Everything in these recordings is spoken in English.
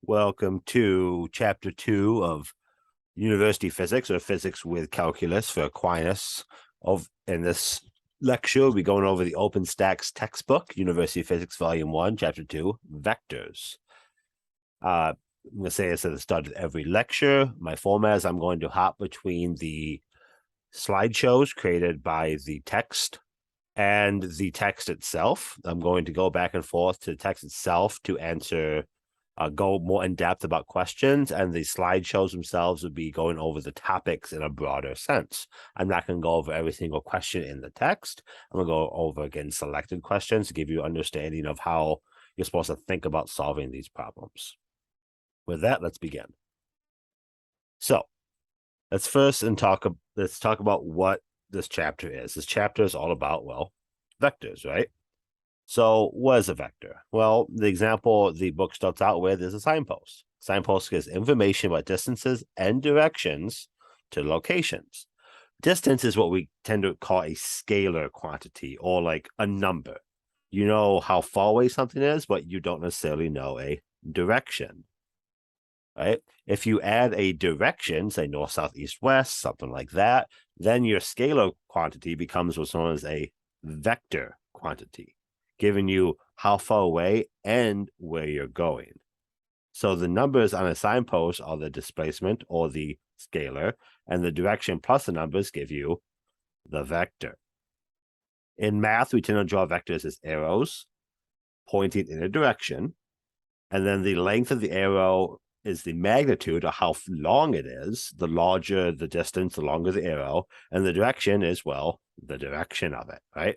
Welcome to Chapter 2 of University Physics, or Physics with Calculus for Aquinas. In this lecture, we'll be going over the OpenStax textbook, University Physics Volume 1, Chapter 2, Vectors. I'm going to say this at the start of every lecture. My format is I'm going to hop between the slideshows created by the text and the text itself. I'm going to go back and forth to the text itself to answer go more in depth about questions, and the slideshows themselves would be going over the topics in a broader sense. I'm not going to go over every single question in the text. I'm going to go over, again, selected questions to give you understanding of how you're supposed to think about solving these problems. With that, let's begin. So let's talk about what this chapter is. This chapter is all about, well, vectors, right? So what is a vector? Well, the example the book starts out with is a signpost. Signpost gives information about distances and directions to locations. Distance is what we tend to call a scalar quantity, or like a number. You know how far away something is, but you don't necessarily know a direction, right? If you add a direction, say north, south, east, west, something like that, then your scalar quantity becomes what's known as a vector quantity, giving you how far away and where you're going. So the numbers on a signpost are the displacement, or the scalar, and the direction plus the numbers give you the vector. In math, we tend to draw vectors as arrows pointing in a direction, and then the length of the arrow is the magnitude of how long it is. The larger the distance, the longer the arrow, and the direction is, well, the direction of it, right?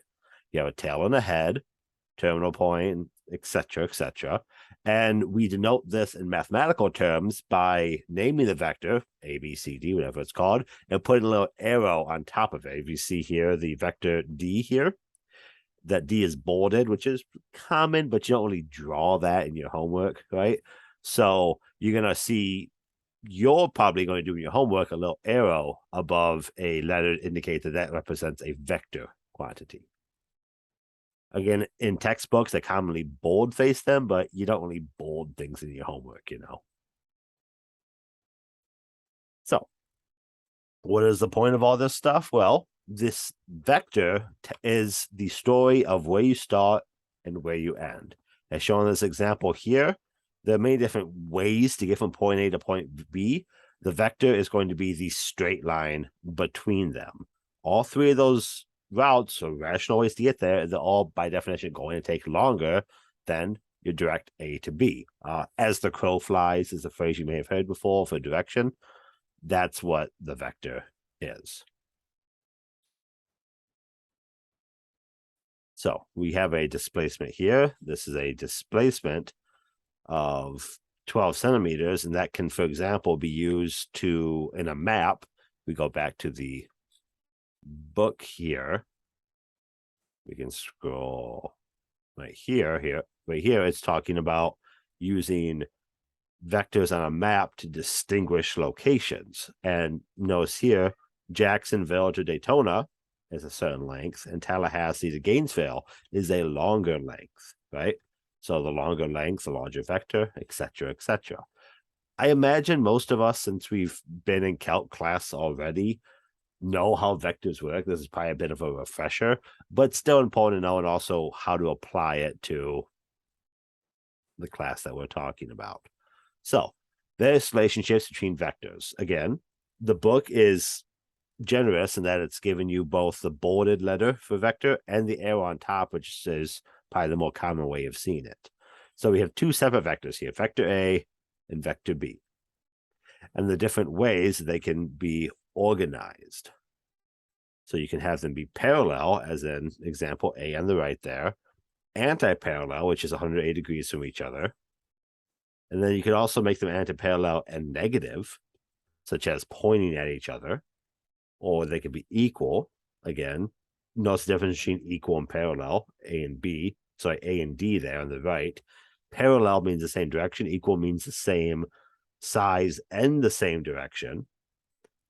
You have a tail and a head, terminal point, etc. And we denote this in mathematical terms by naming the vector, A, B, C, D, whatever it's called, and putting a little arrow on top of it. If you see here, the vector D here, that D is bolded, which is common, but you don't really draw that in your homework, right? So you're going to see, you're probably going to do in your homework a little arrow above a letter to indicate that represents a vector quantity. Again, in textbooks, they commonly boldface them, but you don't really bold things in your homework, you know. So what is the point of all this stuff? Well, this vector is the story of where you start and where you end. As shown in this example here, there are many different ways to get from point A to point B. The vector is going to be the straight line between them. All three of those routes or rational ways to get there, they're all by definition going to take longer than your direct A to B. As the crow flies is a phrase you may have heard before for direction. That's what the vector is. So we have a displacement here. This is a displacement of 12 centimeters, and that can, for example, be used to, in a map, we go back to the book here. We can scroll right here. It's talking about using vectors on a map to distinguish locations. And notice here, Jacksonville to Daytona is a certain length, and Tallahassee to Gainesville is a longer length, right? So the longer length, the larger vector, etc. I imagine most of us, since we've been in calc class already, know how vectors work. This is probably a bit of a refresher, but still important to know, and also how to apply it to the class that we're talking about. So there's relationships between vectors. Again, the book is generous in that it's given you both the bolded letter for vector and the arrow on top, which is probably the more common way of seeing it. So we have two separate vectors here, vector A and vector B, and the different ways they can be organized. So you can have them be parallel, as in example A on the right there, anti-parallel, which is 180 degrees from each other. And then you could also make them anti-parallel and negative, such as pointing at each other, or they could be equal. Again, notice the difference between equal and parallel, A and B, sorry, A and D there on the right. Parallel means the same direction, equal means the same size and the same direction,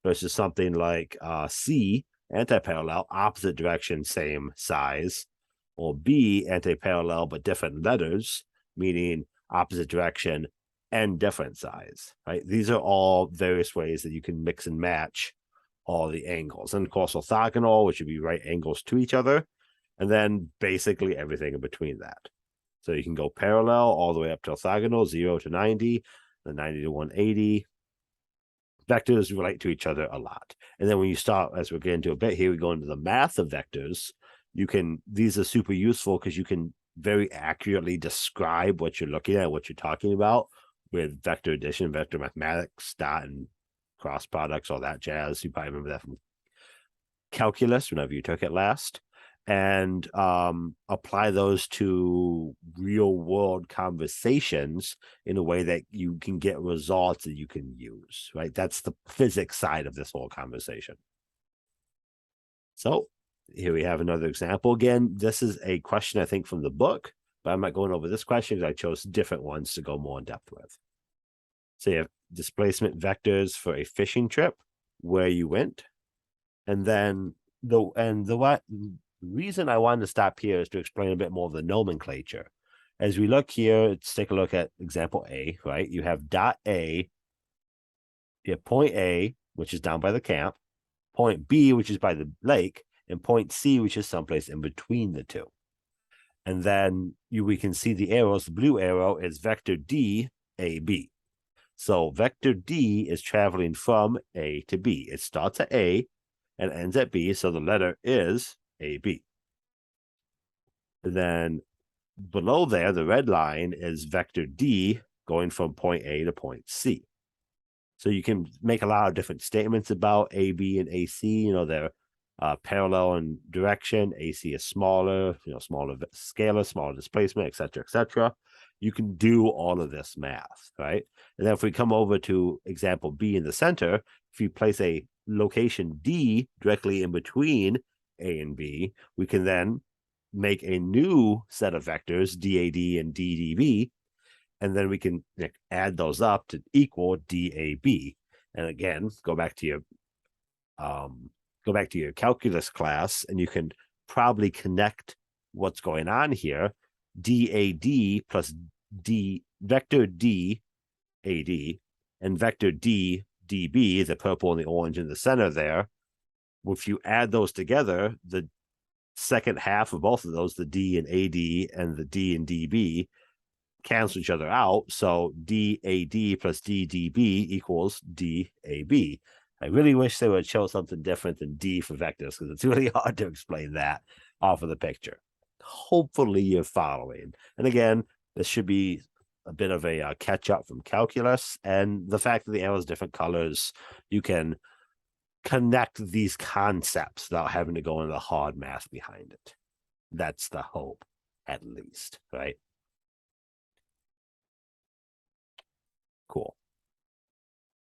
versus something like C, anti-parallel, opposite direction, same size, or B, anti-parallel, but different letters, meaning opposite direction and different size, right? These are all various ways that you can mix and match all the angles. And of course, orthogonal, which would be right angles to each other, and then basically everything in between that. So you can go parallel all the way up to orthogonal, 0 to 90, then 90 to 180. Vectors relate to each other a lot. And then when you start, as we're getting to a bit here, we go into the math of vectors. These are super useful because you can very accurately describe what you're looking at, what you're talking about with vector addition, vector mathematics, dot and cross products, all that jazz. You probably remember that from calculus whenever you took it last. And apply those to real world conversations in a way that you can get results that you can use, right? That's the physics side of this whole conversation. So here we have another example. Again, this is a question, I think, from the book, but I'm not going over this question because I chose different ones to go more in depth with. So you have displacement vectors for a fishing trip, where you went, and then the reason I wanted to stop here is to explain a bit more of the nomenclature. As we look here, let's take a look at example A, right? You have dot A, you have point A, which is down by the camp, point B, which is by the lake, and point C, which is someplace in between the two. And then we can see the arrows. The blue arrow is vector D, A, B. So vector D is traveling from A to B. It starts at A and ends at B, so the letter is AB. And then below there, the red line is vector D going from point A to point C. So you can make a lot of different statements about AB and AC. They're parallel in direction. AC is smaller, smaller scalar, smaller displacement, et cetera. You can do all of this math, right? And then if we come over to example B in the center, if you place a location D directly in between A and B, we can then make a new set of vectors, DAD and DDB, and then we can add those up to equal DAB. And again, go back to your calculus class, and you can probably connect what's going on here. DAD plus vector D AD and vector D DB, the purple and the orange in the center there. If you add those together, the second half of both of those, the D and AD and the D and DB, cancel each other out. So DAD plus DDB equals DAB. I really wish they would show something different than D for vectors, because it's really hard to explain that off of the picture. Hopefully you're following. And again, this should be a bit of a catch up from calculus, and the fact that the arrows different colors, you can connect these concepts without having to go into the hard math behind it. That's the hope, at least, right? Cool.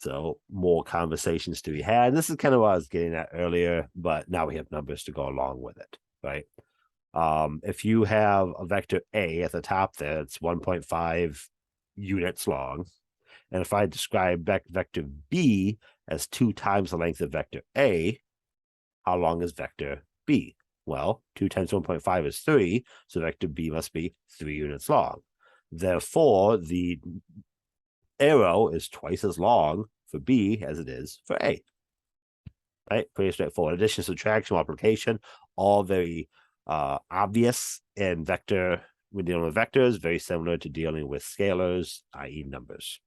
So more conversations to be had. This is kind of what I was getting at earlier, but now we have numbers to go along with it, right? If you have a vector A at the top there, it's 1.5 units long. And if I describe vector B as 2 times the length of vector A, how long is vector B? Well, 2 times 1.5 is 3, so vector B must be 3 units long. Therefore, the arrow is twice as long for B as it is for A. Right? Pretty straightforward. Addition, subtraction, multiplication, all very obvious in vector. When dealing with vectors, very similar to dealing with scalars, i.e. numbers.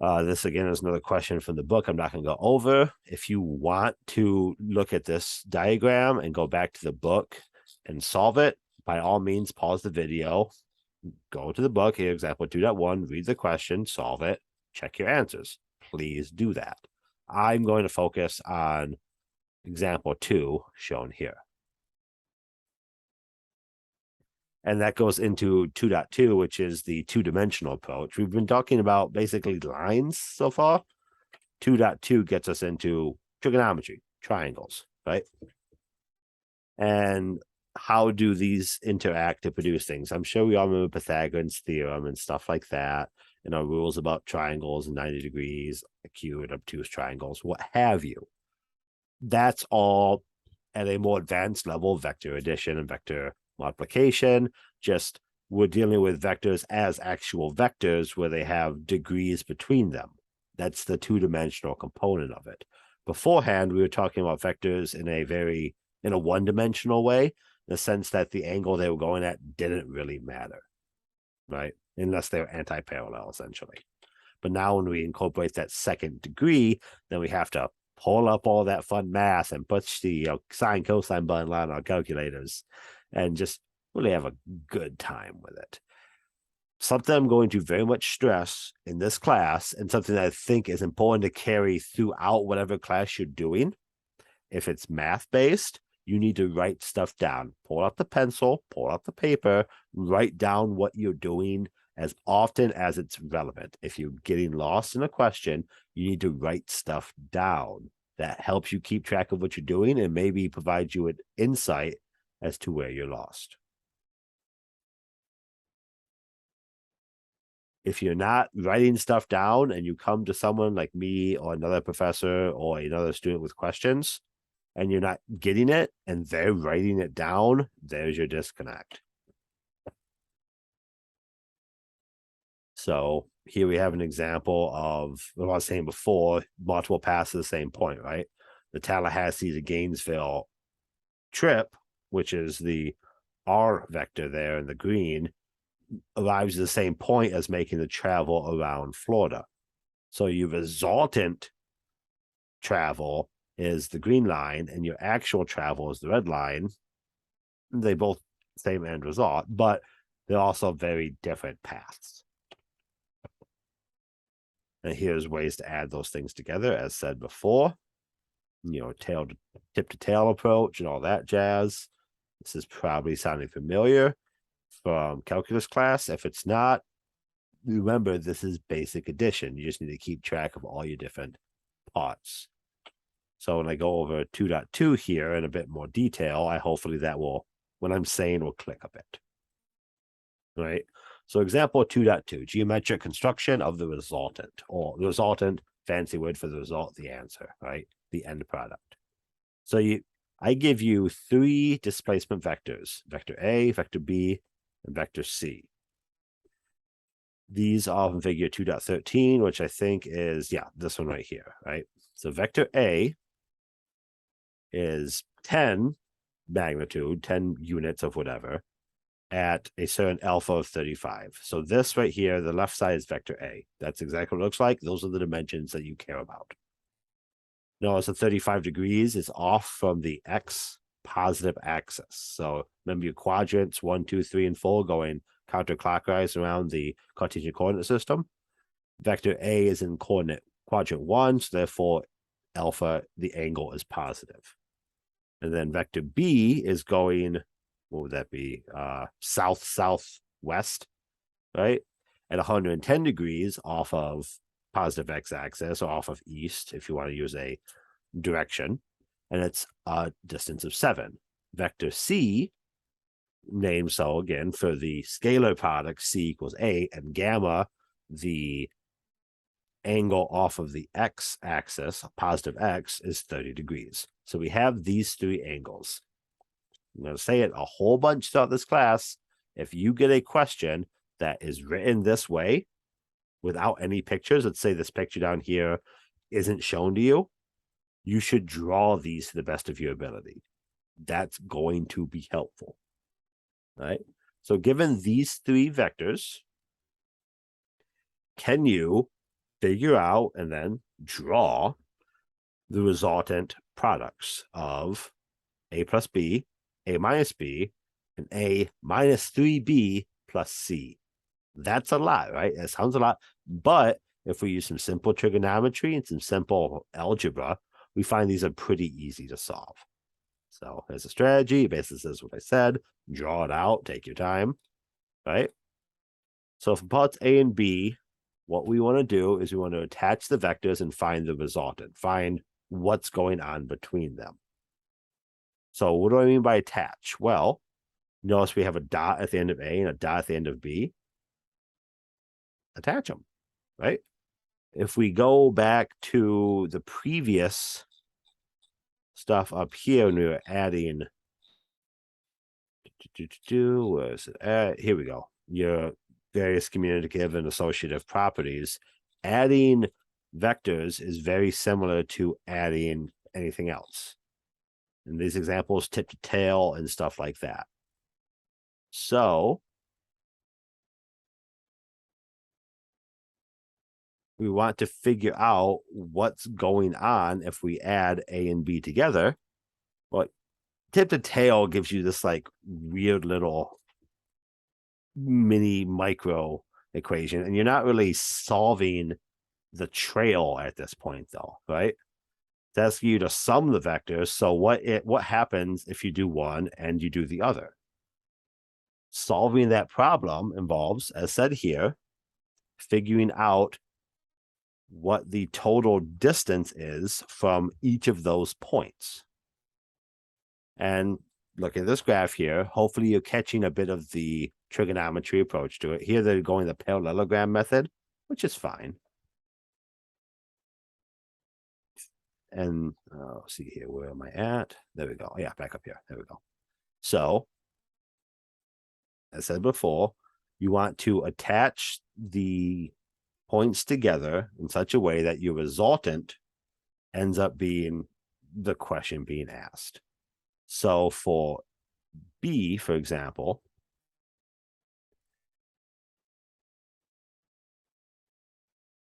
This again is another question from the book I'm not going to go over. If you want to look at this diagram and go back to the book and solve it, by all means, pause the video, go to the book, here, example 2.1, read the question, solve it, check your answers. Please do that. I'm going to focus on example 2 shown here. And that goes into 2.2, which is the two-dimensional approach. We've been talking about basically lines so far. 2.2 gets us into trigonometry, triangles, right? And how do these interact to produce things? I'm sure we all remember Pythagorean's theorem and stuff like that, and our rules about triangles and 90 degrees, acute, obtuse triangles, what have you. That's all at a more advanced level, vector addition and vector multiplication, just we're dealing with vectors as actual vectors where they have degrees between them. That's the two-dimensional component of it. Beforehand, we were talking about vectors in a one-dimensional way, in the sense that the angle they were going at didn't really matter, right? Unless they were anti-parallel, essentially. But now when we incorporate that second degree, then we have to pull up all that fun math and push the sine cosine button on our calculators and just really have a good time with it. Something I'm going to very much stress in this class, and something that I think is important to carry throughout whatever class you're doing. If it's math-based, you need to write stuff down. Pull out the pencil, pull out the paper, write down what you're doing as often as it's relevant. If you're getting lost in a question, you need to write stuff down. That helps you keep track of what you're doing and maybe provides you an insight as to where you're lost. If you're not writing stuff down and you come to someone like me or another professor or another student with questions and you're not getting it and they're writing it down, there's your disconnect. So here we have an example of what I was saying before, multiple paths to the same point, right? The Tallahassee to Gainesville trip, which is the R vector there in the green, arrives at the same point as making the travel around Florida. So your resultant travel is the green line and your actual travel is the red line. They both same end result, but they're also very different paths. And here's ways to add those things together, as said before. Tip to tail approach and all that jazz. This is probably sounding familiar from calculus class. If it's not, remember this is basic addition. You just need to keep track of all your different parts. So when I go over 2.2 here in a bit more detail, hopefully that will, what I'm saying, will click a bit. Right? So example 2.2, geometric construction of the resultant, or the resultant, fancy word for the result, the answer, right? The end product. So I give you three displacement vectors, vector A, vector B, and vector C. These are from figure 2.13, which I think is, this one right here, right? So vector A is 10 magnitude, 10 units of whatever, at a certain alpha of 35. So this right here, the left side is vector A. That's exactly what it looks like. Those are the dimensions that you care about. Notice the 35 degrees is off from the x positive axis. So remember your quadrants 1, 2, 3, and 4 going counterclockwise around the Cartesian coordinate system. Vector A is in coordinate quadrant 1, so therefore alpha, the angle, is positive. And then vector B is going, what would that be? South, southwest, right? At 110 degrees off of positive x-axis, or off of east, if you want to use a direction, and it's a distance of 7. Vector C, named so again for the scalar product, C equals A, and gamma, the angle off of the x-axis, positive x, is 30 degrees. So we have these three angles. I'm going to say it a whole bunch throughout this class. If you get a question that is written this way, without any pictures, let's say this picture down here isn't shown to you, you should draw these to the best of your ability. That's going to be helpful, right? So given these three vectors, can you figure out and then draw the resultant products of A plus B, A minus B, and A minus 3B plus C? That's a lot, right? It sounds a lot, but if we use some simple trigonometry and some simple algebra, we find these are pretty easy to solve. So as a strategy, it basically says what I said, draw it out, take your time, right? So for parts A and B, what we want to do is we want to attach the vectors and find the resultant, find what's going on between them. So what do I mean by attach? Well, notice we have a dot at the end of A and a dot at the end of B. Attach them, right? If we go back to the previous stuff up here, and we were adding Where is it? Here we go. Your various commutative and associative properties. Adding vectors is very similar to adding anything else. In these examples, tip to tail and stuff like that. So we want to figure out what's going on if we add A and B together. Well, tip to tail gives you this like weird little mini micro equation, and you're not really solving the trail at this point though, right? It's asking you to sum the vectors. So what happens if you do one and you do the other? Solving that problem involves, as said here, figuring out what the total distance is from each of those points. And look at this graph here. Hopefully you're catching a bit of the trigonometry approach to it. Here they're going the parallelogram method, which is fine. And see here, where am I at? There we go. Yeah, back up here. There we go. So, as I said before, you want to attach the points together in such a way that your resultant ends up being the question being asked. So for B, for example,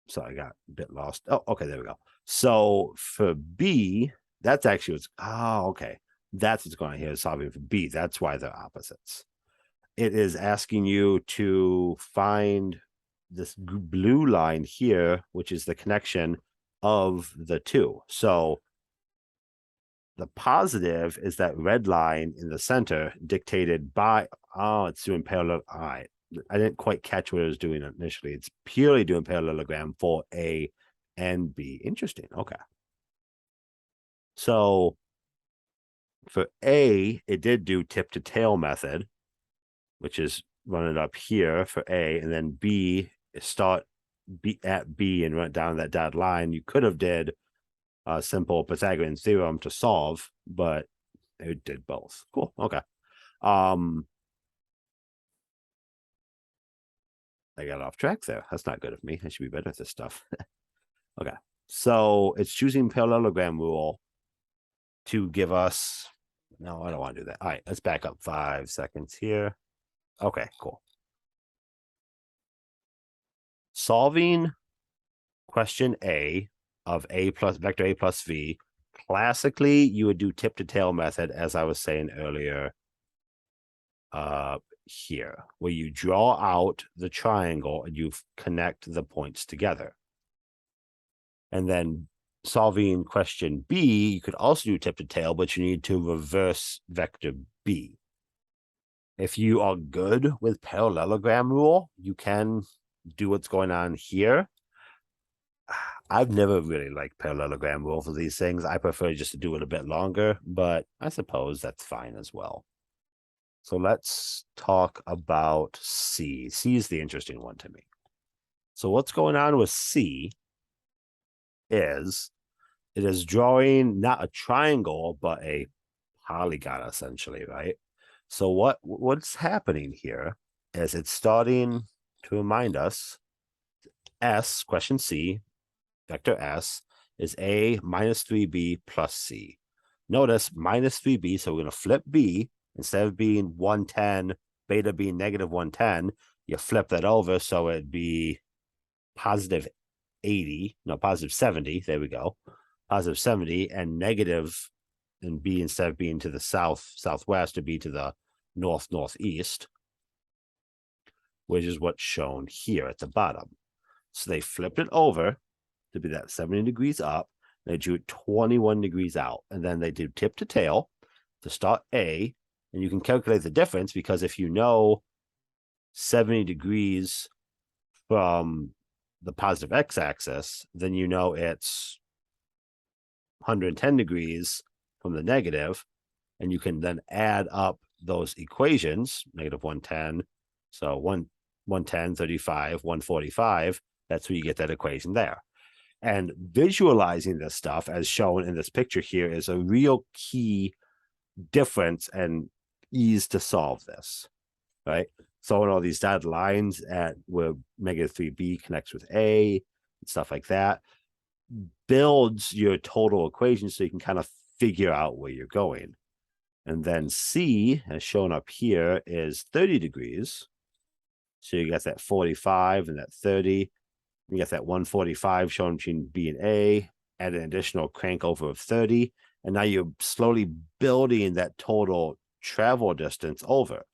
so I got a bit lost. Oh, okay, there we go. So for B, that's actually what's, okay. That's what's going on here, solving for B. That's why they're opposites. It is asking you to find this blue line here, which is the connection of the two. So the positive is that red line in the center dictated by, it's doing parallel. All right. I didn't quite catch what it was doing initially. It's purely doing parallelogram for A and B. Interesting. Okay. So for A, it did do tip to tail method, which is run it up here for A, and then B, start B at B and run down that dotted line. You could have did a simple Pythagorean theorem to solve, but it did both. Cool. Okay. I got off track there. That's not good of me. I should be better at this stuff. Okay. So it's choosing parallelogram rule to give us, no, I don't want to do that. All right, let's back up 5 seconds here. Okay, cool. Solving question A of A plus vector A plus V, classically, you would do tip to tail method, as I was saying earlier, here, where you draw out the triangle and you connect the points together. And then solving question B, you could also do tip to tail, but you need to reverse vector B. If you are good with parallelogram rule, you can do what's going on here. I've never really liked parallelogram rule for these things. I prefer just to do it a bit longer, but I suppose that's fine as well. So let's talk about C. C is the interesting one to me. So what's going on with C is it is drawing not a triangle, but a polygon, essentially, right? So what's happening here is it's starting to remind us S, question C, vector S, is A minus 3B plus C. Notice minus 3B, so we're going to flip B. Instead of being 110, beta being negative 110, you flip that over, so it'd be positive 80, no, positive 70, there we go. Positive 70, and negative in B, instead of being to the southwest, to be to the northeast, which is what's shown here at the bottom. So they flipped it over to be that 70 degrees up. They drew 21 degrees out, and then they did tip to tail to start A, and you can calculate the difference, because if you know 70 degrees from the positive x-axis, then you know it's 110 degrees from the negative, and you can then add up those equations, negative 110, so 110, 35, 145, that's where you get that equation there. And visualizing this stuff, as shown in this picture here, is a real key difference and ease to solve this, right? So in all these dotted lines at where -3b connects with A, and stuff like that, builds your total equation so you can kind of figure out where you're going. And then C, as shown up here, is 30 degrees. So you got that 45 and that 30. You got that 145 shown between B and A, add an additional crank over of 30. And now you're slowly building that total travel distance over.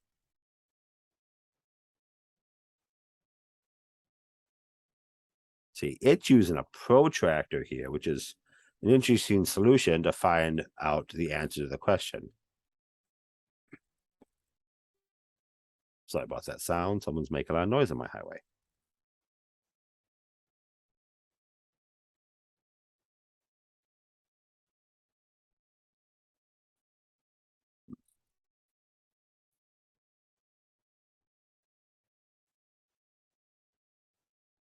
See, it's using a protractor here, which is an interesting solution to find out the answer to the question. Sorry about that sound. Someone's making a lot of noise on my highway.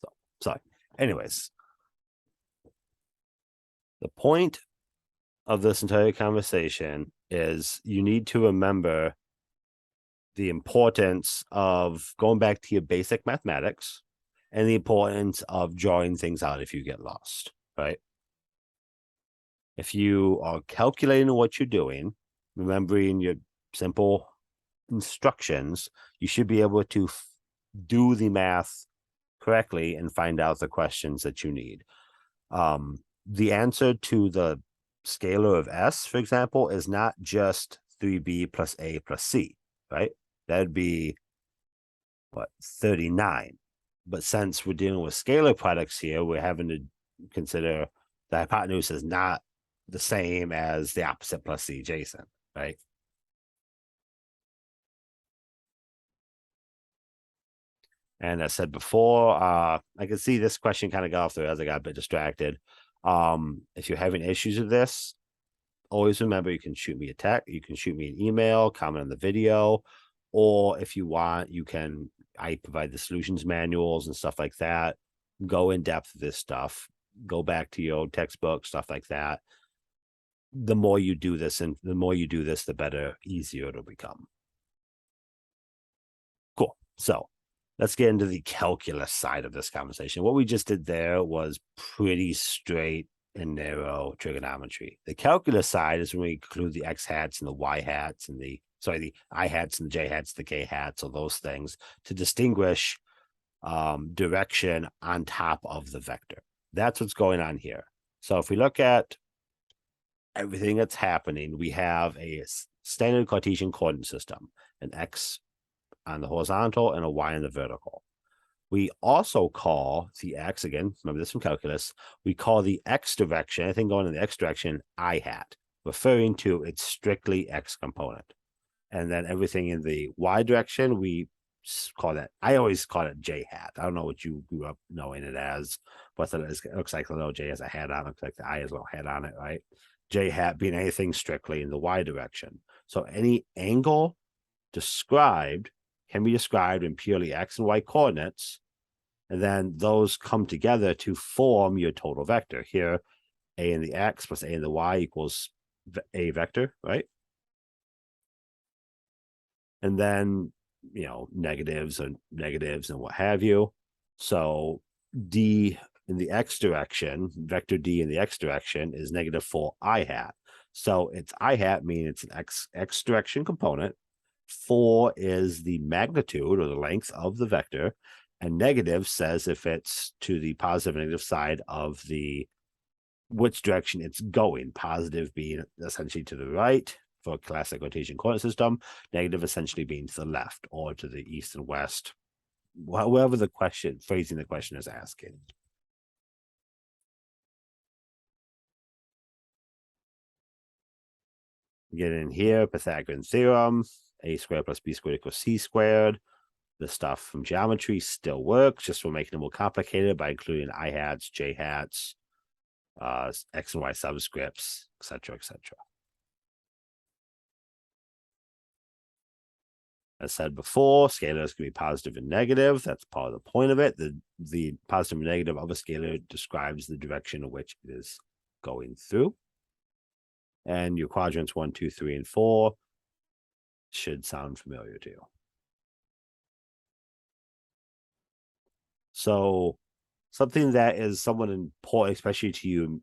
So, sorry. Anyways, the point of this entire conversation is you need to remember the importance of going back to your basic mathematics and the importance of drawing things out if you get lost, right? If you are calculating what you're doing, remembering your simple instructions, you should be able to do the math correctly and find out the questions that you need. The answer to the scalar of S, for example, is not just 3b plus A plus C, right? That'd be, what, 39. But since we're dealing with scalar products here, we're having to consider the hypotenuse is not the same as the opposite plus the adjacent, right? And I said before, I can see this question kind of got off the rails. I got a bit distracted. If you're having issues with this, always remember you can shoot me a text, you can shoot me an email, comment on the video, or if you want, I provide the solutions manuals and stuff like that. Go in depth with this stuff. Go back to your old textbook, stuff like that. The more you do this, and the more you do this, the better, easier it'll become. Cool. So let's get into the calculus side of this conversation. What we just did there was pretty straight and narrow trigonometry. The calculus side is when we include the x hats and the y hats and the I hats and the j hats, the k hats, or those things to distinguish direction on top of the vector. That's what's going on here. So if we look at everything that's happening, we have a standard Cartesian coordinate system, an x on the horizontal and a y on the vertical. We also call the x, again, remember this from calculus, we call the x direction, anything going in the x direction, I hat, referring to its strictly x component. And then everything in the y direction, we call that, I always call it j hat. I don't know what you grew up knowing it as, but it looks like the little j has a hat on it, looks like the I has a little hat on it, right? J hat being anything strictly in the y direction. So any angle described can be described in purely x and y coordinates, and then those come together to form your total vector. Here, a in the x plus a in the y equals a vector, right? And then, negatives and what have you. So d in the x direction, vector d in the x direction is -4 I hat. So it's I hat, meaning it's an x direction component. 4 is the magnitude or the length of the vector, and negative says if it's to the positive and negative side of which direction it's going, positive being essentially to the right for a classic Cartesian coordinate system, negative essentially being to the left or to the east and west, wherever the phrasing the question is asking. Get in here, Pythagorean theorem, a squared plus b squared equals c squared. The stuff from geometry still works, just we're making it more complicated by including I hats, j hats, x and y subscripts, etc., etc. As said before, scalars can be positive and negative. That's part of the point of it. The positive and negative of a scalar describes the direction in which it is going through. And your quadrants 1, 2, 3, and 4 should sound familiar to you. So something that is somewhat important, especially to you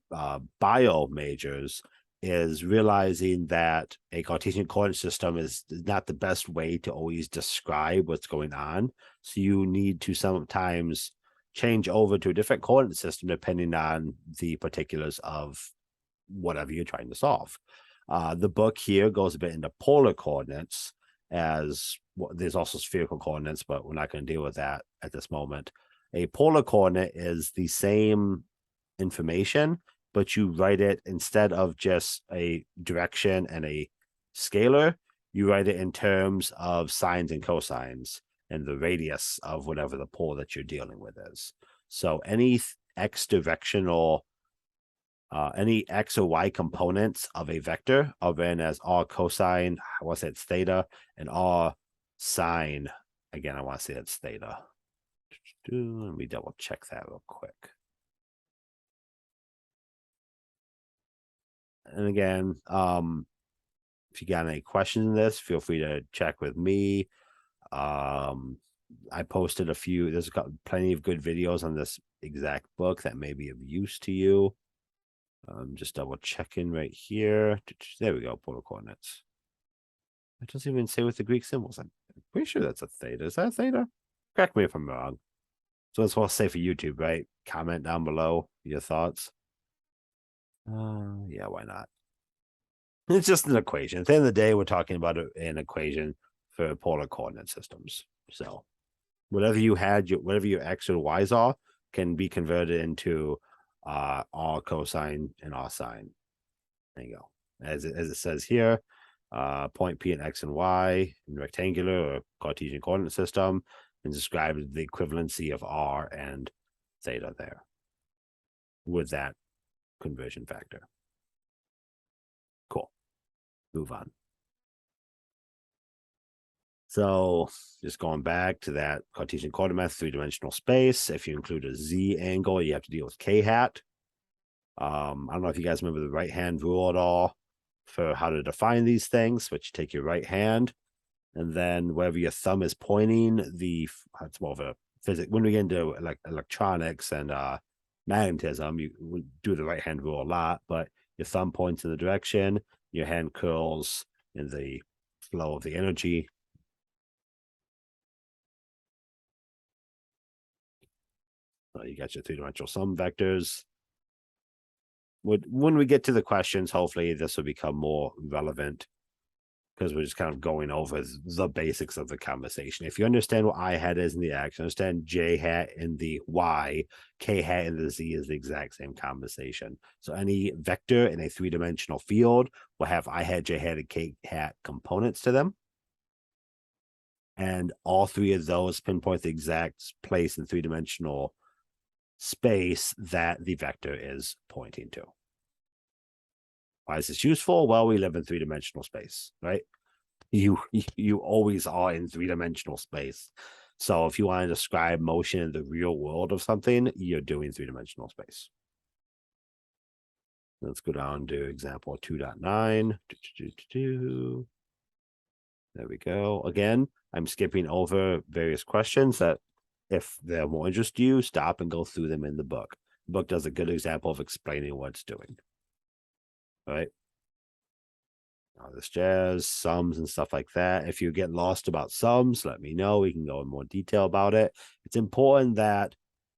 bio majors, is realizing that a Cartesian coordinate system is not the best way to always describe what's going on. So you need to sometimes change over to a different coordinate system depending on the particulars of whatever you're trying to solve. The book here goes a bit into polar coordinates, as well, there's also spherical coordinates, but we're not going to deal with that at this moment. A polar coordinate is the same information, but you write it, instead of just a direction and a scalar, you write it in terms of sines and cosines and the radius of whatever the pole that you're dealing with is. So any x directional, any x or y components of a vector are written as r cosine, I want to say it's theta, and r sine, again, I want to say it's theta. Let me double check that real quick. And again, if you got any questions in this, feel free to check with me. I posted a few, there's plenty of good videos on this exact book that may be of use to you. Just double checking right here. There we go, polar coordinates. It doesn't even say with the Greek symbols. I'm pretty sure that's a theta. Is that a theta? Correct me if I'm wrong. So that's what I'll say for YouTube, right? Comment down below your thoughts. Yeah, why not? It's just an equation. At the end of the day, we're talking about an equation for polar coordinate systems. So whatever you had, whatever your x or y's are, can be converted into r cosine and r sine. There you go. As it says here, point P and x and y in rectangular or Cartesian coordinate system, and described the equivalency of r and theta there with that conversion factor. Cool. Move on. So just going back to that Cartesian coordinate method, three-dimensional space. If you include a z angle, you have to deal with k hat. I don't know if you guys remember the right-hand rule at all for how to define these things, but you take your right hand, and then wherever your thumb is pointing, it's more of a physics. When we get into electronics and magnetism, you would do the right-hand rule a lot, but your thumb points in the direction, your hand curls in the flow of the energy. So you got your three-dimensional sum vectors. When we get to the questions, hopefully this will become more relevant, because we're just kind of going over the basics of the conversation. If you understand what I hat is in the x, understand j hat in the y, k hat in the z is the exact same conversation. So any vector in a three-dimensional field will have I hat, j hat, and k hat components to them. And all three of those pinpoint the exact place in three-dimensional space that the vector is pointing to. Why is this useful? Well, we live in three-dimensional space, right? You always are in three-dimensional space. So if you want to describe motion in the real world of something, you're doing three-dimensional space. Let's go down to example 2.9. There we go. Again, I'm skipping over various questions that, if they're more interest to you, stop and go through them in the book. The book does a good example of explaining what it's doing. All right. All this jazz, sums and stuff like that. If you get lost about sums, let me know. We can go in more detail about it. It's important that,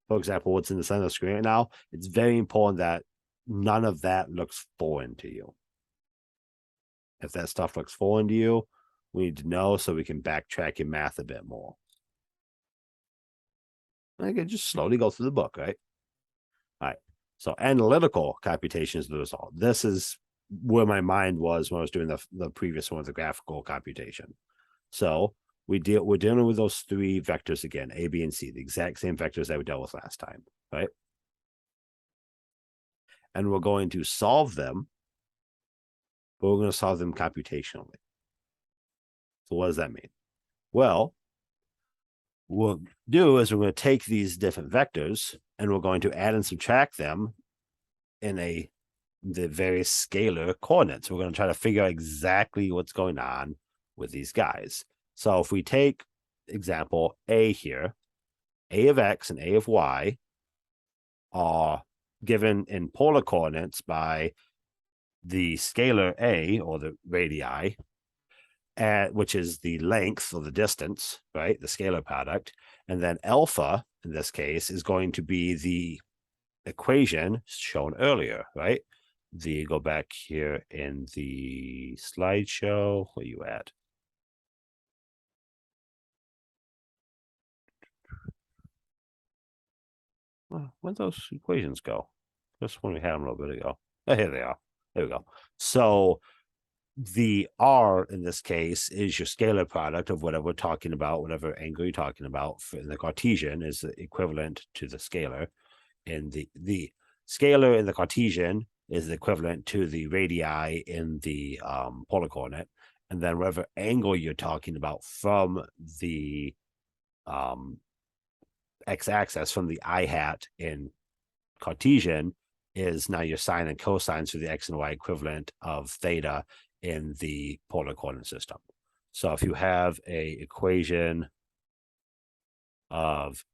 for example, what's in the center of the screen right now, it's very important that none of that looks foreign to you. If that stuff looks foreign to you, we need to know so we can backtrack your math a bit more. I can just slowly go through the book, right? All right. So analytical computation is the result. This is where my mind was when I was doing the previous one, the graphical computation. So we're dealing with those three vectors again, A, B, and C, the exact same vectors that we dealt with last time, right? And we're going to solve them, but we're going to solve them computationally. So what does that mean? Well, what we'll do is we're going to take these different vectors and we're going to add and subtract them in the various scalar coordinates. We're going to try to figure out exactly what's going on with these guys. So if we take example A here, A of X and A of Y are given in polar coordinates by the scalar A, or the radii, which is the length or the distance, right? The scalar product. And then alpha, in this case, is going to be the equation shown earlier, right? Go back here in the slideshow. Where you at? Where'd those equations go? Just when we had them a little bit ago. Oh, here they are. There we go. So the R in this case is your scalar product of whatever we're talking about, whatever angle you're talking about. In the Cartesian is the equivalent to the scalar. And the scalar in the Cartesian is equivalent to the radii in the polar coordinate. And then whatever angle you're talking about from the x-axis, from the I hat in Cartesian, is now your sine and cosines for the x and y equivalent of theta in the polar coordinate system. So if you have a equation of,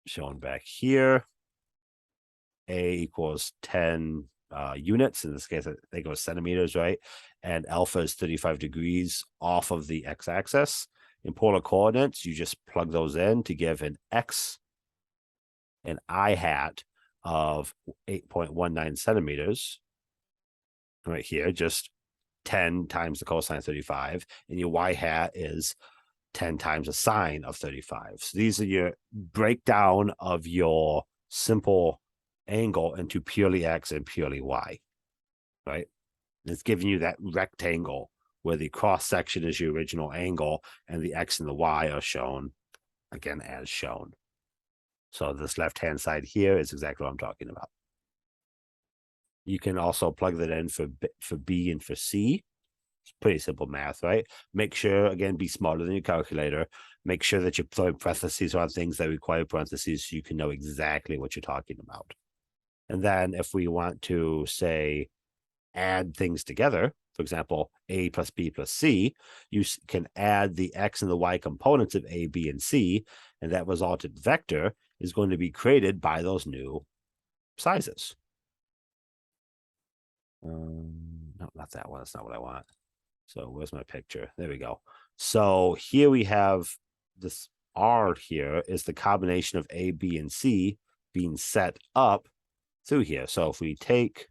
shown back here, A equals 10 units, in this case, I think it was centimeters, right? And alpha is 35 degrees off of the x-axis. In polar coordinates, you just plug those in to give an x, an I hat of 8.19 centimeters, right here, just 10 times the cosine of 35, and your y hat is 10 times the sine of 35. So these are your breakdown of your simple angle into purely x and purely y, right? And it's giving you that rectangle where the cross section is your original angle and the x and the y are shown, again, as shown. So this left-hand side here is exactly what I'm talking about. You can also plug that in for B and for C. It's pretty simple math, right? Make sure, again, be smarter than your calculator. Make sure that you throw parentheses on things that require parentheses so you can know exactly what you're talking about. And then if we want to, say, add things together, for example, A plus B plus C, you can add the x and the y components of A, B, and C, and that resultant vector is going to be created by those new sizes. No, not that one. That's not what I want. So where's my picture? There we go. So here we have this R here is the combination of A, B, and C being set up through here. So if we take,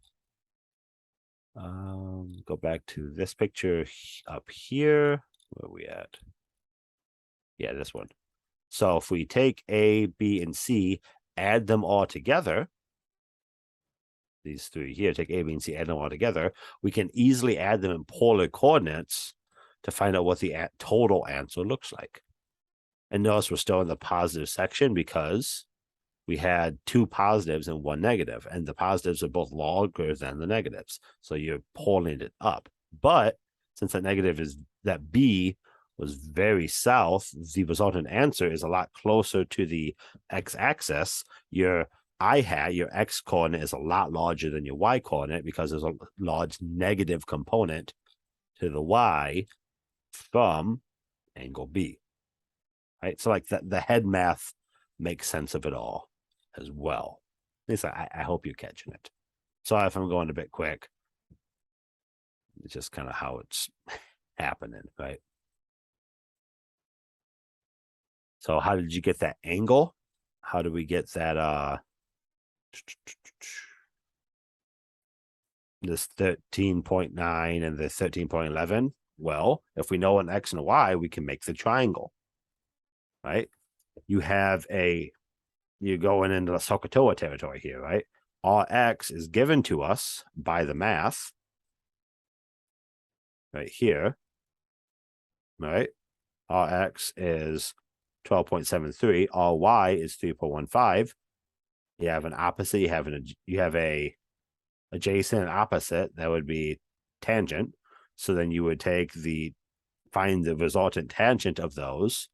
go back to this picture up here, where are we at? Yeah, this one. So if we take A, B, and C, add them all together, these three here, take A, B, and C, add them all together, we can easily add them in polar coordinates to find out what the total answer looks like. And notice we're still in the positive section because we had two positives and one negative, and the positives are both larger than the negatives. So you're pulling it up. But since that negative is, that B was very south, the resultant answer is a lot closer to the x-axis. Your I hat, your x coordinate, is a lot larger than your y coordinate because there's a large negative component to the y from angle B. Right? So like the head math makes sense of it all as well. At least I hope you're catching it. Sorry if I'm going a bit quick. It's just kind of how it's happening, right? So how did you get that angle? How do we get that this 13.9 and the 13.11? Well, if we know an x and a y, we can make the triangle, right? You have you're going into the SOHCAHTOA territory here, right? Rx is given to us by the math right here, right? Rx is 12.73. Ry is 3.15. You have an opposite. You have a adjacent and opposite. That would be tangent. So then you would find the resultant tangent of those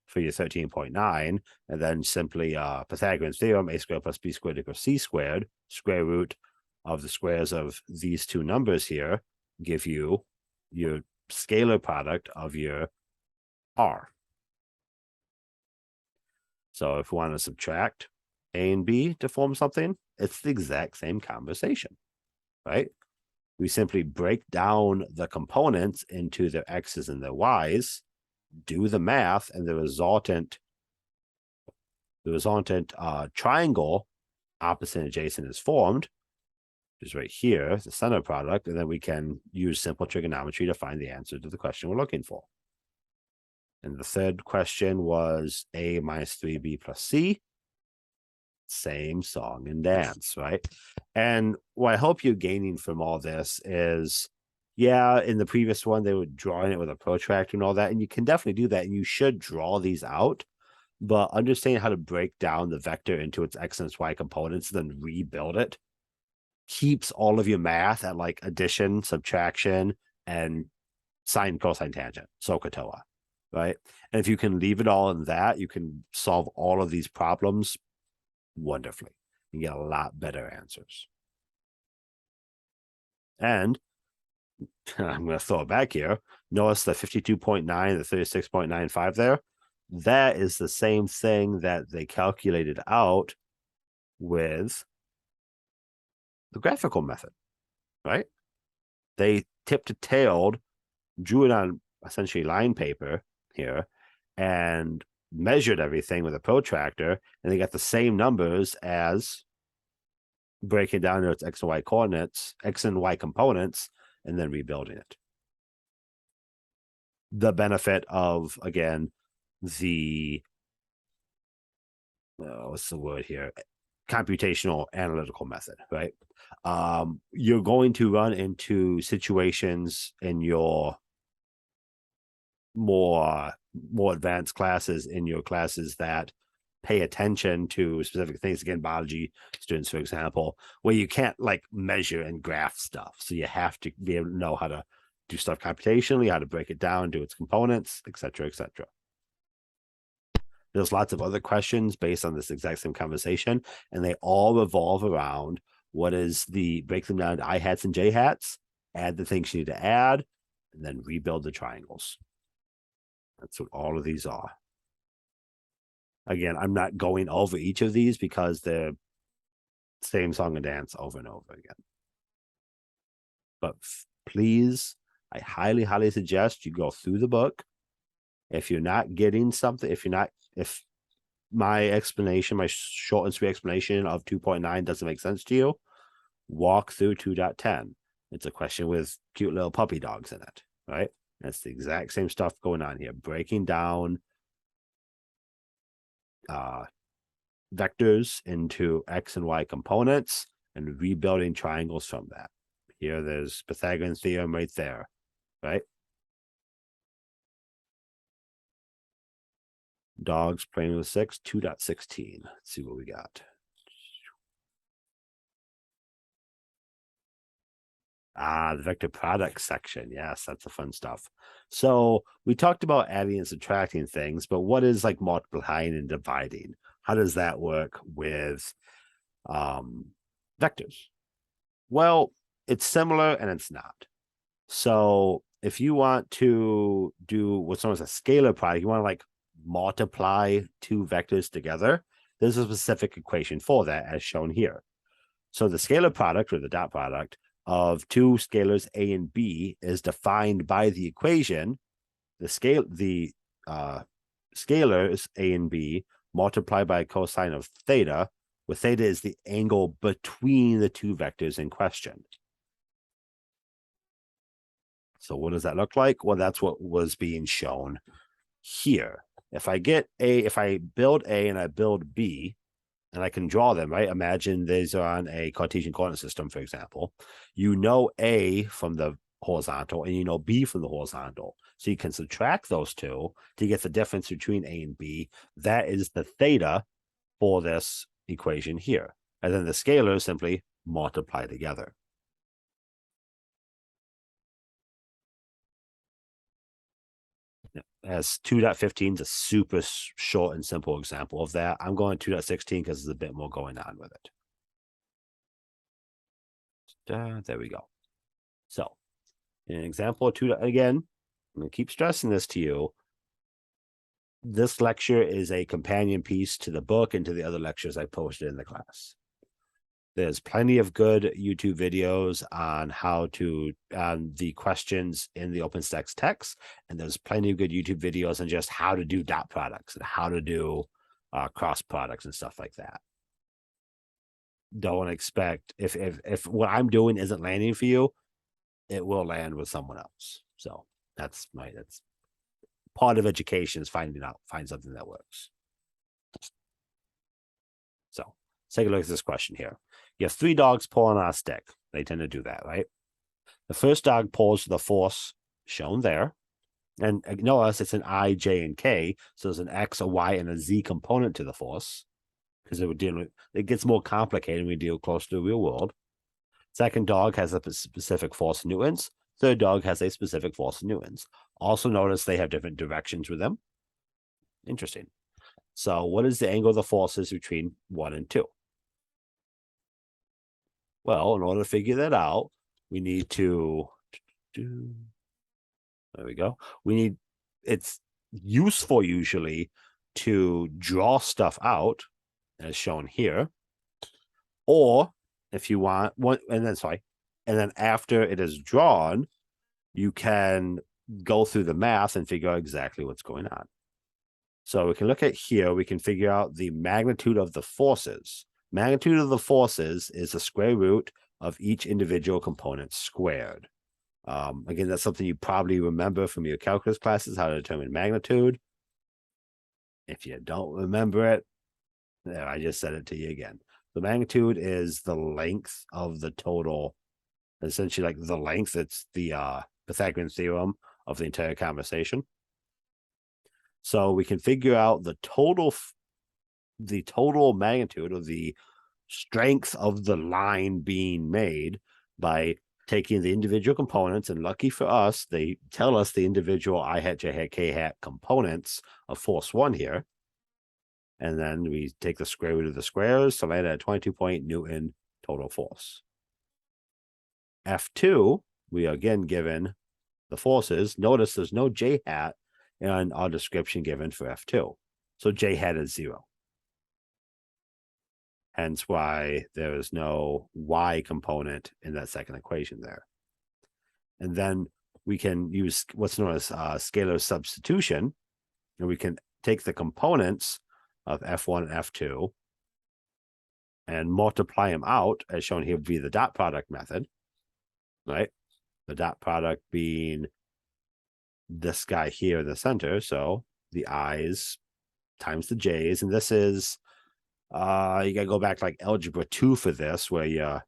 for your 13.9, and then simply Pythagorean theorem, a squared plus b squared equals c squared, square root of the squares of these two numbers here, give you your scalar product of your R. So if we want to subtract A and B to form something, it's the exact same conversation, right? We simply break down the components into their X's and their Y's, do the math, and the resultant triangle opposite and adjacent is formed, which is right here, the center product, and then we can use simple trigonometry to find the answer to the question we're looking for. And the third question was A minus 3B plus C. Same song and dance, right? And what I hope you're gaining from all this is, yeah, in the previous one, they were drawing it with a protractor and all that, and you can definitely do that, and you should draw these out, but understanding how to break down the vector into its X and its Y components, then rebuild it, keeps all of your math at like addition, subtraction, and sine, cosine, tangent, SOHCAHTOA, right? And if you can leave it all in that, you can solve all of these problems wonderfully. You get a lot better answers. And I'm going to throw it back here. Notice the 52.9, the 36.95 there. That is the same thing that they calculated out with the graphical method, right? They tipped-tailed, drew it on essentially line paper here, and measured everything with a protractor, and they got the same numbers as breaking down to its X and Y coordinates, X and Y components, and then rebuilding it. The benefit of, again, the what's the word here? Computational analytical method, right? You're going to run into situations in your more advanced classes, in your classes that pay attention to specific things, again, biology students, for example, where you can't like measure and graph stuff. So you have to be able to know how to do stuff computationally, how to break it down, do its components, etc., etc. There's lots of other questions based on this exact same conversation, and they all revolve around what is the break them down to I hats and J hats, add the things you need to add, and then rebuild the triangles. That's what all of these are. Again, I'm not going over each of these because they're same song and dance over and over again. But please, I highly, highly suggest you go through the book. If you're not getting something, if my explanation, my short and sweet explanation of 2.9 doesn't make sense to you, walk through 2.10. It's a question with cute little puppy dogs in it, right? That's the exact same stuff going on here, breaking down vectors into X and Y components and rebuilding triangles from that. Here, there's Pythagorean theorem right there, right? Dogs playing with 6, 2.16. Let's see what we got. The vector product section. Yes, that's the fun stuff. So we talked about adding and subtracting things, but what is like multiplying and dividing? How does that work with vectors? Well, it's similar and it's not. So if you want to do what's known as a scalar product, you want to like multiply two vectors together, there's a specific equation for that as shown here. So the scalar product, or the dot product, of two scalars A and B is defined by the equation, the scalars A and B multiplied by cosine of theta, where theta is the angle between the two vectors in question. So what does that look like? Well, that's what was being shown here. If I build A and I build B, and I can draw them, right? Imagine these are on a Cartesian coordinate system, for example. You know A from the horizontal and you know B from the horizontal. So you can subtract those two to get the difference between A and B. That is the theta for this equation here. And then the scalars simply multiply together. As 2.15 is a super short and simple example of that. I'm going 2.16 because there's a bit more going on with it. There we go. So, in an example of 2, again, I'm going to keep stressing this to you. This lecture is a companion piece to the book and to the other lectures I posted in the class. There's plenty of good YouTube videos on how to, on the questions in the OpenStax text. And there's plenty of good YouTube videos on just how to do dot products and how to do cross products and stuff like that. Don't expect, if what I'm doing isn't landing for you, it will land with someone else. So that's part of education, is find something that works. So let's take a look at this question here. You have 3 dogs pulling on a stick. They tend to do that, right? The first dog pulls with the force shown there. And notice it's an I, J, and K. So there's an X, a Y, and a Z component to the force. Because it gets more complicated when we deal close to the real world. Second dog has a specific force in newtons. Third dog has a specific force in newtons. Also notice they have different directions with them. Interesting. So what is the angle of the forces between 1 and 2? Well, in order to figure that out, we need to there we go. It's useful usually to draw stuff out as shown here. Or if you want one, and then after it is drawn, you can go through the math and figure out exactly what's going on. So we can look at here, we can figure out the magnitude of the forces. Magnitude of the forces is the square root of each individual component squared. Again, that's something you probably remember from your calculus classes, how to determine magnitude. If you don't remember it, there, I just said it to you again. The magnitude is the length of the total, essentially like the length. It's the Pythagorean theorem of the entire conversation. So we can figure out the total magnitude of the strength of the line being made by taking the individual components, and lucky for us, they tell us the individual I hat, J hat, K hat components of force 1 here. And then we take the square root of the squares to land at a 22 point Newton total force. F2, we are again given the forces. Notice there's no J hat in our description given for F2. So J hat is 0. Hence why there is no Y component in that second equation there. And then we can use what's known as scalar substitution, and we can take the components of F1 and F2 and multiply them out, as shown here via the dot product method, right? The dot product being this guy here in the center. So the I's times the J's, and this is, you gotta go back like algebra 2 for this, where you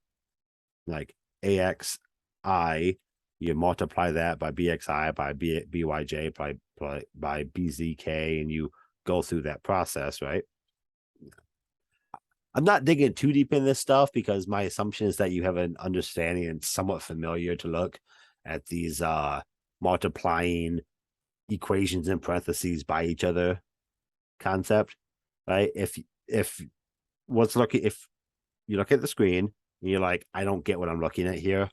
like AXI, you multiply that by BXI, by BYJ, by BZK, and you go through that process, right? I'm not digging too deep in this stuff because my assumption is that you have an understanding and somewhat familiar to look at these multiplying equations in parentheses by each other concept, right? If you look at the screen and you're like, I don't get what I'm looking at here,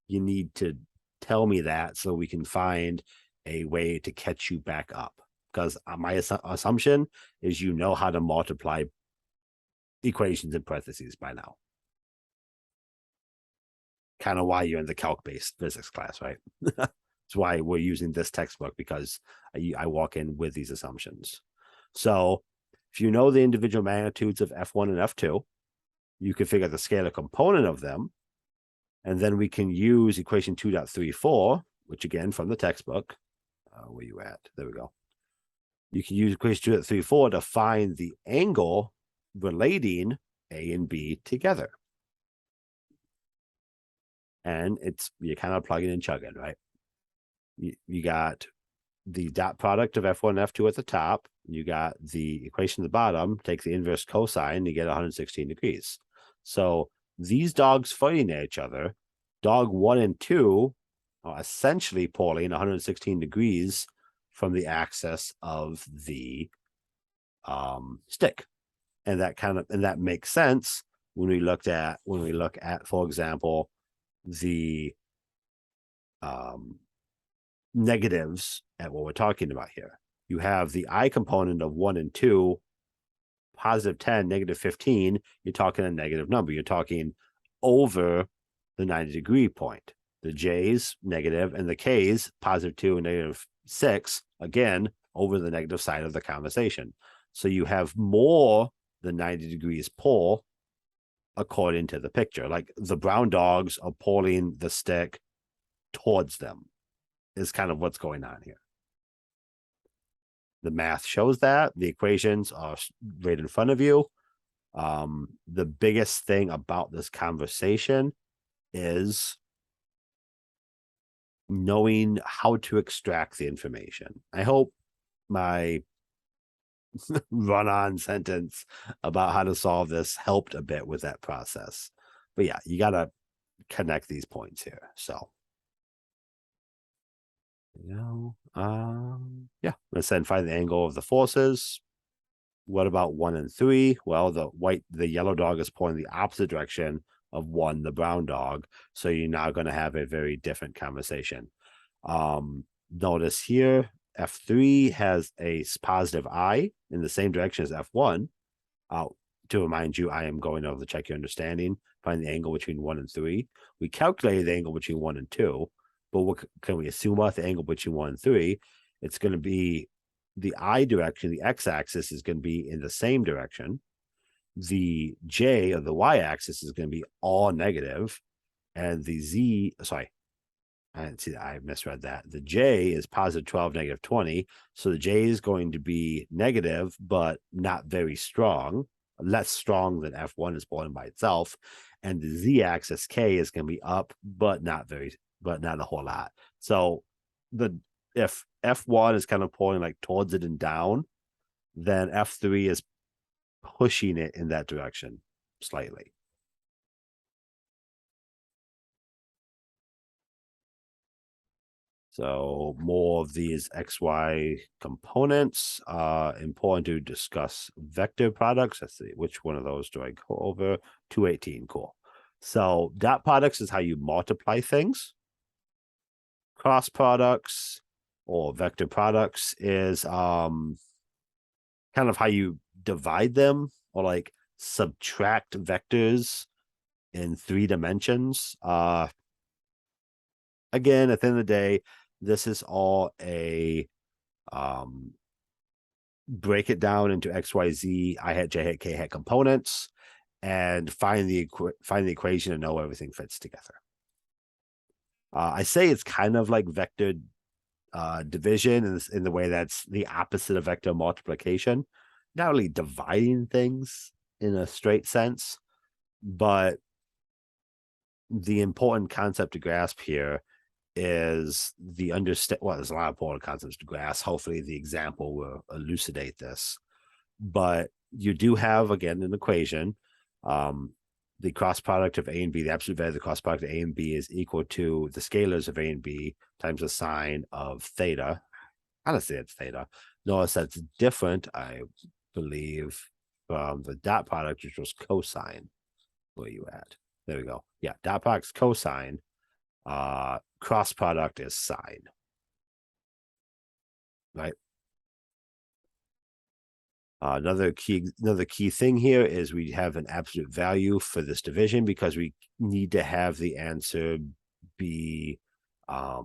you need to tell me that so we can find a way to catch you back up. Because my assumption is you know how to multiply equations in parentheses by now. Kind of why you're in the calc-based physics class, right? That's why we're using this textbook, because I walk in with these assumptions. So if you know the individual magnitudes of F1 and F2, you can figure out the scalar component of them. And then we can use equation 2.34, which again, from the textbook, where you at? There we go. You can use equation 2.34 to find the angle relating A and B together. And you're kind of plugging and chugging, right? You got the dot product of F1 and F2 at the top. You got the equation at the bottom. Take the inverse cosine, you get 116 degrees. So these dogs fighting at each other, dog 1 and 2 are essentially pulling 116 degrees from the axis of the stick. And that makes sense when we look at, for example, the negatives at what we're talking about here. You have the I component of 1 and 2, positive 10, negative 15. You're talking a negative number. You're talking over the 90-degree point. The J's negative and the K's positive 2 and negative 6, again, over the negative side of the conversation. So you have more than 90 degrees pull according to the picture. Like the brown dogs are pulling the stick towards them is kind of what's going on here. The math shows that. The equations are right in front of you. The biggest thing about this conversation is knowing how to extract the information. I hope my run-on sentence about how to solve this helped a bit with that process. But yeah, you got to connect these points here. So, yeah, let's then find the angle of the forces. What about 1 and 3? Well, the yellow dog is pointing the opposite direction of 1, the brown dog. So you're now going to have a very different conversation. Notice here, F3 has a positive I in the same direction as F1. To remind you, I am going over to check your understanding, find the angle between 1 and 3. We calculated the angle between 1 and 2, but what can we assume about the angle between 1 and 3? It's going to be the I direction, the x-axis is going to be in the same direction. The J of the y-axis is going to be all negative, and the Z, sorry, I didn't see that. I misread that. The J is positive 12, negative 20. So the J is going to be negative, but not very strong, less strong than F1 is pulling by itself. And the Z axis K is going to be up, but not a whole lot. So if F1 is kind of pulling like towards it and down, then F3 is pushing it in that direction slightly. So more of these XY components are important to discuss vector products. Let's see, which one of those do I go over? 218, cool. So dot products is how you multiply things. Cross products or vector products is kind of how you divide them or like subtract vectors in 3 dimensions. Again, at the end of the day, this is all a break it down into XYZ, I hat, J hat, K hat components, and find the equation and know everything fits together. I say it's kind of like vector division in the way that's the opposite of vector multiplication. Not really dividing things in a straight sense, but the important concept to grasp here is the there's a lot of important concepts to grasp. Hopefully the example will elucidate this. But you do have, again, an equation. The cross product of A and B, the absolute value of the cross product of A and B is equal to the scalars of A and B times the sine of theta. Honestly, it's theta. Notice that's different, I believe, from the dot product, which was cosine. Where are you at? There we go. Yeah, dot product's cosine. Cross product is sine. Right? Another key thing here is we have an absolute value for this division because we need to have the answer be a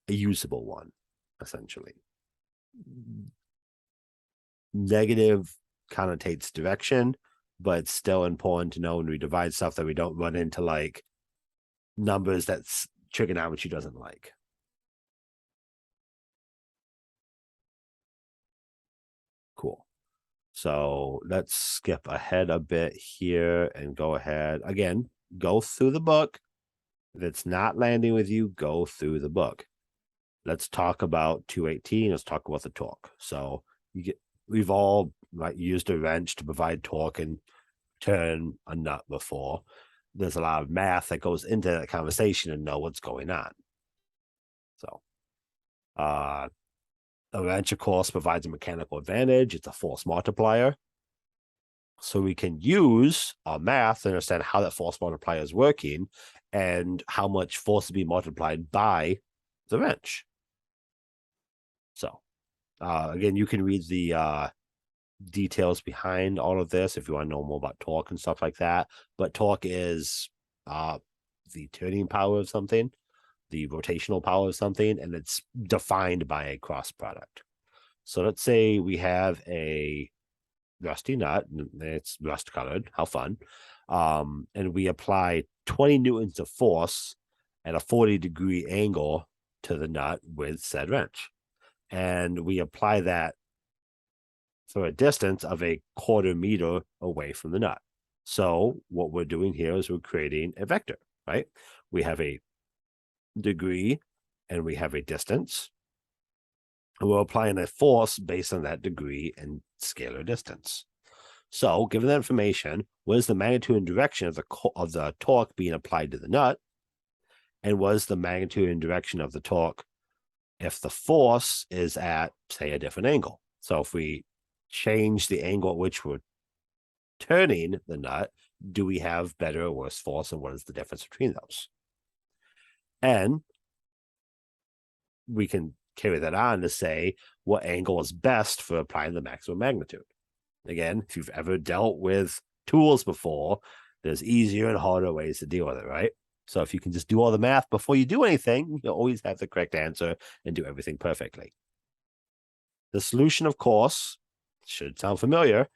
usable one, essentially. Negative connotates direction, but it's still important to know when we divide stuff that we don't run into like numbers that's trigonometry doesn't like. Cool. So let's skip ahead a bit here and go ahead. Again, go through the book. If it's not landing with you, go through the book. Let's talk about 218. Let's talk about the torque. So we've all used a wrench to provide torque and turn a nut before. There's a lot of math that goes into that conversation and know what's going on. So a wrench, of course, provides a mechanical advantage. It's a force multiplier. So we can use our math to understand how that force multiplier is working and how much force to be multiplied by the wrench. So again, you can read the details behind all of this if you want to know more about torque and stuff like that. But torque is the turning power of something, the rotational power of something, and it's defined by a cross product. So let's say we have a rusty nut, it's rust colored, how fun. And we apply 20 newtons of force at a 40-degree angle to the nut with said wrench. And we apply that for a distance of a quarter meter away from the nut. So what we're doing here is we're creating a vector, right? We have a degree and we have a distance. And we're applying a force based on that degree and scalar distance. So given that information, what is the magnitude and direction of the torque being applied to the nut? And what is the magnitude and direction of the torque if the force is at, say, a different angle? So if we change the angle at which we're turning the nut, do we have better or worse force, and what is the difference between those? And we can carry that on to say what angle is best for applying the maximum magnitude. Again, if you've ever dealt with tools before, there's easier and harder ways to deal with it, right? So if you can just do all the math before you do anything, you'll always have the correct answer and do everything perfectly. The solution, of course, should sound familiar.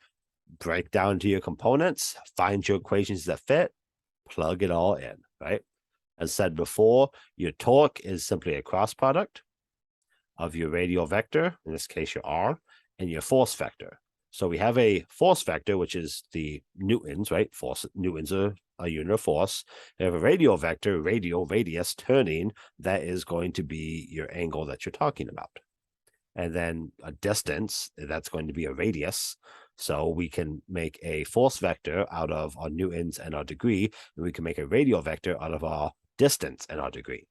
Break down to your components, find your equations that fit, plug it all in, right? As said before, your torque is simply a cross product of your radial vector, in this case your R, and your force vector. So we have a force vector, which is the newtons, right? Force newtons are a unit of force. We have a radial vector, radial, radius, turning. That is going to be your angle that you're talking about. And then a distance, that's going to be a radius. So we can make a force vector out of our newtons and our degree, and we can make a radial vector out of our distance and our degree.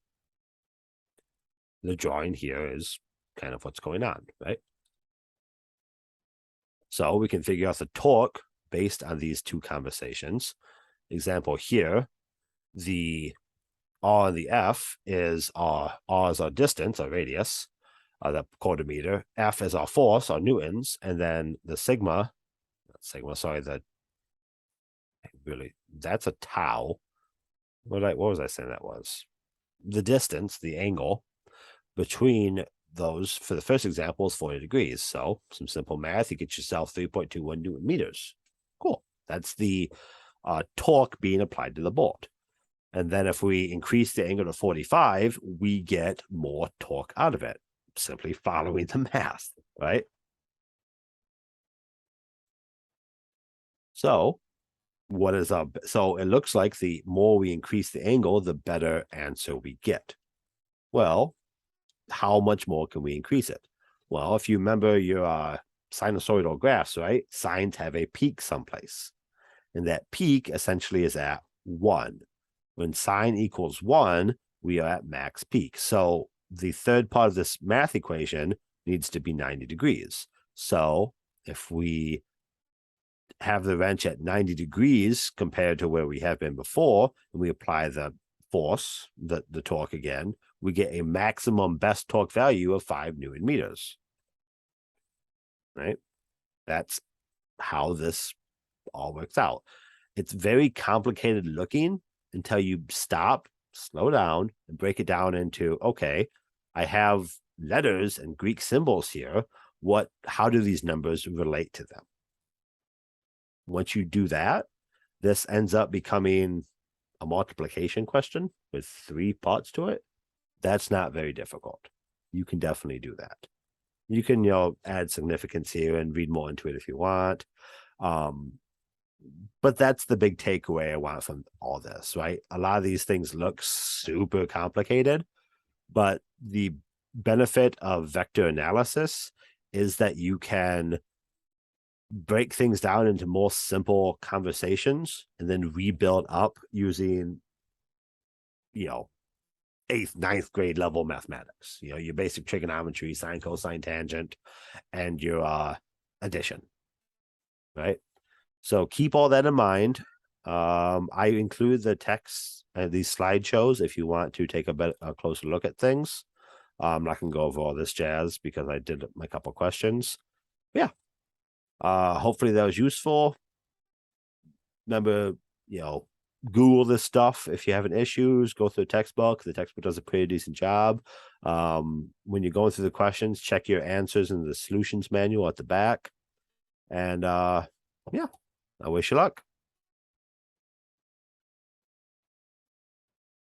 The drawing here is kind of what's going on, right? So we can figure out the torque based on these two conversations. Example here, the R and the F is R is our distance, our radius, the quarter meter. F is our force, our newtons, and then the that's a tau. What was I saying that was? The distance, the angle between those for the first example is 40 degrees. So some simple math, you get yourself 3.21 Newton meters. Cool. That's the torque being applied to the board. And then if we increase the angle to 45, we get more torque out of it, simply following the math, right? So what is up? So it looks like the more we increase the angle, the better answer we get. Well, how much more can we increase it? Well, if you remember your sinusoidal graphs, right? Sines have a peak someplace. And that peak essentially is at 1. When sine equals 1, we are at max peak. So the third part of this math equation needs to be 90 degrees. So if we have the wrench at 90 degrees compared to where we have been before, and we apply the force, the torque again, we get a maximum best torque value of 5 Newton meters, right? That's how this all works out. It's very complicated looking until you stop, slow down, and break it down into, okay, I have letters and Greek symbols here. How do these numbers relate to them? Once you do that, this ends up becoming a multiplication question with 3 parts to it. That's not very difficult. You can definitely do that. You can, add significance here and read more into it if you want. But that's the big takeaway I want from all this, right? A lot of these things look super complicated, but the benefit of vector analysis is that you can break things down into more simple conversations and then rebuild up using, 8th, 9th grade level mathematics, your basic trigonometry, sine, cosine, tangent, and your addition, right? So keep all that in mind. I include the text and these slideshows if you want to take a closer look at things. I'm not going to go over all this jazz because I did my couple questions. But yeah. Hopefully that was useful. Remember, Google this stuff. If you're having issues, go through the textbook. The textbook does a pretty decent job. When you're going through the questions, check your answers in the solutions manual at the back. And yeah, I wish you luck.